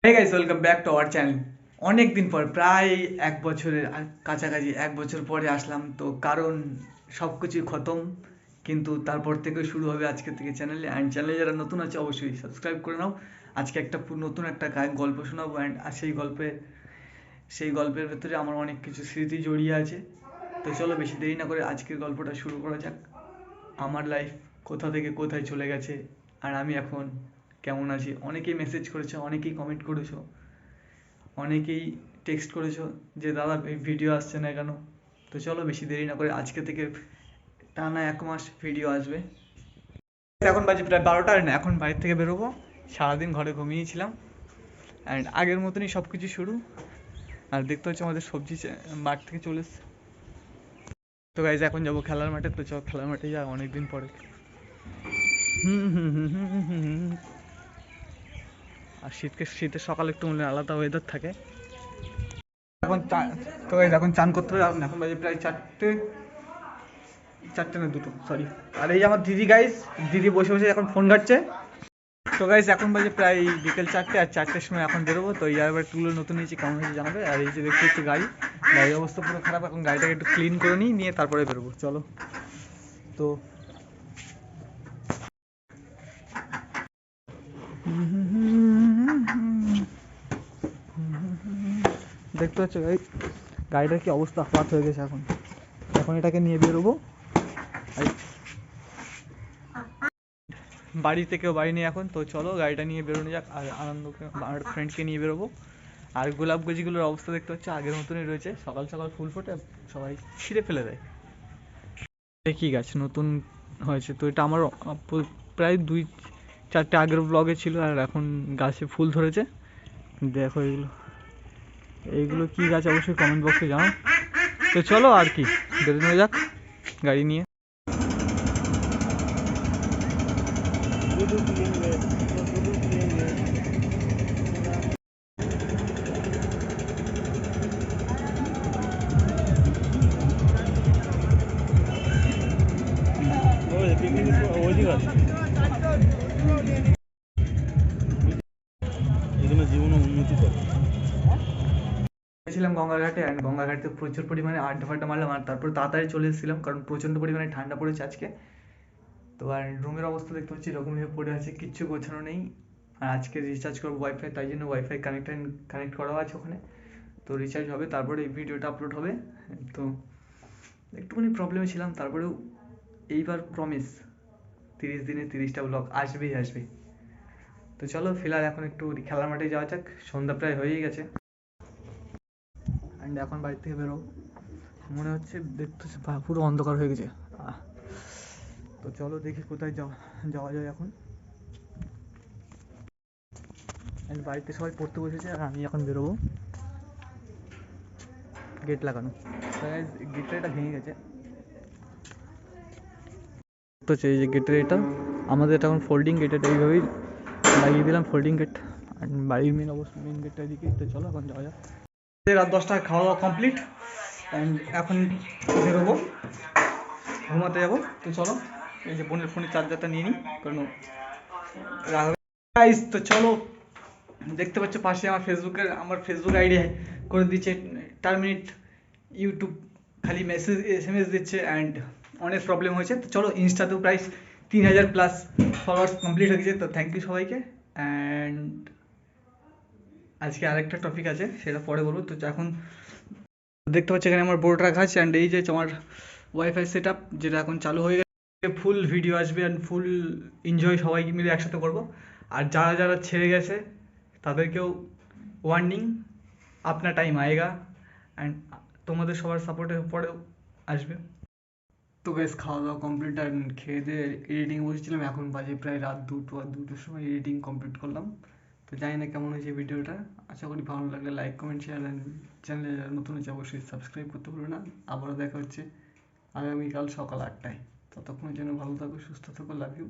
Hey guys, welcome back to our channel. অনেক দিন পর প্রায় এক বছরের কাছাকাছি এক বছর পরে আসলাম তো কারণ সব কিছুই খতম, কিন্তু তারপর থেকে শুরু হবে আজকে থেকে চ্যানেলে। অ্যান্ড চ্যানেলে যারা নতুন আছে অবশ্যই সাবস্ক্রাইব করে নাও। আজকে একটা নতুন একটা গল্প শোনাবো, অ্যান্ড সেই গল্পের ভেতরে আমার অনেক কিছু স্মৃতি জড়িয়ে আছে। তো চলো বেশি দেরি না করে আজকের গল্পটা শুরু করা যাক। আমার লাইফ কোথা থেকে কোথায় চলে গেছে আর আমি এখন কেমন আছি। অনেকেই মেসেজ করেছো, অনেকেই কমেন্ট করেছো, অনেকেই টেক্সট করেছো যে দাদা ভিডিও আসছে না কেন। তো চলো বেশি দেরি না করে আজকে থেকে টানা 1 মাস ভিডিও আসবে। এখন বাজে প্রায় 12টা, আর এখন বাড়ির থেকে বেরোবো। সারাদিন ঘরে ঘুমিয়েছিলাম, অ্যান্ড আগের মতনই সব কিছু শুরু। আর দেখতে হচ্ছে আমাদের সবজি মাঠ থেকে চলে এসছে। তো গাইজ এখন যাবো খেলার মাঠে, তো চল খেলার মাঠে যা অনেকদিন পরে। হুম হুম হুম হুম হুম হুম হুম। আর শীতের সকালে একটু মনে হয় আলাদা ওয়েদার থাকে। এখন তো গাইজ এখন চান করতে হবে। এখন বাজে প্রায় চারটে, চারটে না দুটো, সরি। আর এই যে আমার দিদি গাইজ, দিদি বসে বসে এখন ফোন ঘাটছে। তো গাইজ এখন বাজে প্রায় বিকেল 4টে, আর 4টের সময় এখন বেরোবো। তো এবার টুলো নতুন নিয়েছি, কেমন হয়েছে জানাবে। আর এই যে দেখতে হচ্ছে গাড়ির অবস্থা পুরো খারাপ। এখন গাড়িটাকে একটু ক্লিন করে নিয়ে তারপরে বেরোবো। চলো। তো দেখতে পাচ্ছ গাড়িটার কি অবস্থা খারাপ হয়ে গেছে। এখন এখন এটাকে নিয়ে বেরোবো। বাড়ি থেকেও বাড়ি নেই এখন। তো চলো গাড়িটা নিয়ে বেরোনো যাক, আর আনন্দকে আমার ফ্রেন্ডকে নিয়ে বেরোবো। আর গোলাপ গাছগুলোর অবস্থা দেখতে হচ্ছে আগের মতনই রয়েছে। সকাল সকাল ফুল ফোটে, সবাই ছিঁড়ে ফেলে দেয়। কি গাছ নতুন হয়েছে তো এটা আমার প্রায় 2-4টে আগের ব্লগে ছিল, আর এখন গাছে ফুল ধরেছে। দেখো এগুলো, এইগুলো কি গাছ অবশ্যই কমেন্ট বক্সে জানাও। তো চলো আর কি, বেরোনো যাক গাড়ি নিয়ে। গেছিলাম গঙ্গাঘাটে, অ্যান্ড গঙ্গাঘাটে প্রচুর পরিমাণে আড্ডা ফাড্ডা মারলাম, আর তারপর তাড়াতাড়ি চলে এসেছিলাম কারণ প্রচণ্ড পরিমাণে ঠান্ডা পড়েছে আজকে। তো আর রুমের অবস্থা দেখতে পাচ্ছি এরকমভাবে পড়ে আছে, কিচ্ছু গোছানো নেই। আর আজকে রিচার্জ করবো ওয়াইফাই, তাই জন্য ওয়াইফাই কানেক্ট করা আছে ওখানে। তো রিচার্জ হবে, তারপরে এই ভিডিওটা আপলোড হবে। তো একটুখানি প্রবলেমে ছিলাম, তারপরেও এইবার প্রমিস 30 দিনে 30টা ব্লগ আসবেই আসবে। তো চলো ফিলহাল এখন একটু খেলার মাঠে যাওয়া যাক, সন্ধ্যা প্রায় হয়েই গেছে। অ্যান্ড এখন বাড়ি থেকে বেরো, মনে হচ্ছে দেখতে পুরো অন্ধকার হয়ে গেছে। তো চলো দেখি কোথায় যাওয়া যায় এখন। অ্যান্ড বাড়িতে সবাই পড়তে বসেছে, আর আমি এখন বেরোবো। গেট লাগানো, গেটের এটা ভেঙে গেছে। তো এই যে গেটের এটা, আমাদের এটা এখন ফোল্ডিং গেট, এটা এইভাবেই লাগিয়ে দিলাম ফোল্ডিং গেট। বাড়ির মেন গেটটা এদিকে। তো চলো এখন যাওয়া যাক। রাত 10টায় খাওয়া দাওয়া কমপ্লিট, অ্যান্ড এখন বেরোবো, ঘুমাতে যাবো। তো চলো এই যে বোনের ফোনের চার্জারটা নিয়ে নিই, কারণ তো চলো দেখতে পাচ্ছ পাশে আমার ফেসবুক আইডি করে দিচ্ছে টার্মিনেট ইউটিউব, খালি SMS দিচ্ছে, অ্যান্ড অনেক প্রবলেম হয়েছে। তো চলো ইনস্টাতেও প্রায় 3000+ ফলোয়ার্স কমপ্লিট হয়ে গেছে। তো থ্যাংক ইউ সবাইকে। অ্যান্ড আজকে আরেকটা টপিক আছে, সেটা পরে বলবো। তো এখন দেখতে পাচ্ছি এখানে আমার বোর্ড রাখা আছে, অ্যান্ড এই যে আমার ওয়াইফাই সেট আপ, যেটা এখন চালু হয়ে গেছে। ফুল ভিডিও আসবে, অ্যান্ড ফুল এনজয় সবাই মিলে একসাথে করবো। আর যারা যারা ছেড়ে গেছে তাদেরকেও ওয়ার্নিং, আপনার টাইম আয়েগা। অ্যান্ড তোমাদের সবার সাপোর্টের পরেও আসবে। তো বেশ খাওয়া দাওয়া কমপ্লিট, আর খেয়ে দিয়ে এডিটিং বসেছিলাম। এখন বাজে প্রায় রাত 2টো, আর 2টোর সময় এডিটিং কমপ্লিট করলাম। তো জানি না কেমন হয়েছে ভিডিওটা, আশা করি ভালো লাগলে লাইক কমেন্ট শেয়ার, অ্যান্ড চ্যানেলে যারা নতুন আছে অবশ্যই সাবস্ক্রাইব করতে ভুলো না। আবারও দেখা হচ্ছে আগামীকাল সকাল 8টায়। ততক্ষণের জন্য ভালো থাকো, সুস্থ থাকো, লাভ ইউ।